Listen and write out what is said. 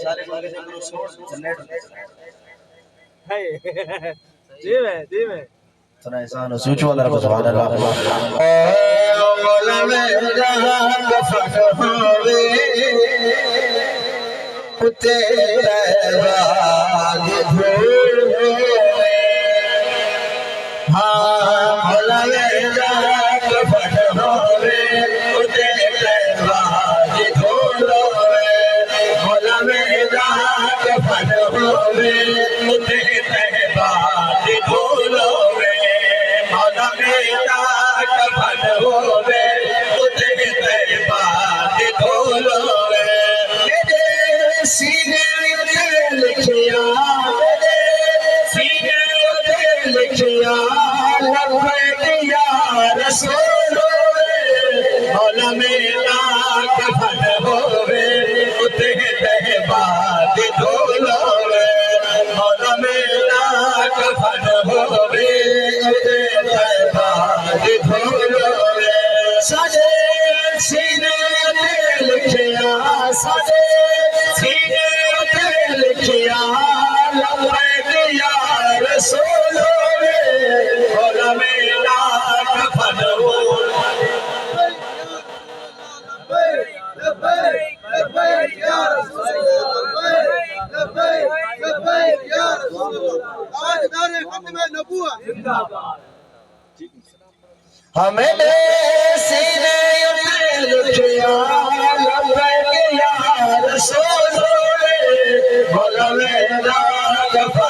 सारे को कैसे करो सोच जनरेट है जी में सुना एहसान सोच वाला रब सुभान अल्लाह मौला मेरा कफन होवे तेरे बाग धूल हाँ मौला मेरा कफन होवे तेरे बाग धूल मौला मेरा कफन होवे तेरे बाग धूल मौला मेरा कफन होवे तेरे बाग धूल सीने लिखिया सीने लिखिया लब्बैक या रसूल मौला मेरा कफन होवे तेरे बाग धूल मौला मेरा कफन होवे तेरे बाग धूल सजे सीने लिखिया सजे सीने लिखिया लब्बैक या रसूल मौला मेरा कफन लब्बैक या रसूल लब्बैक या रसूल ताजदार खत्म नबूवत जिंदाबाद हमें सीने लिखिया लब्बैक या रसूल मौला मेरा कफन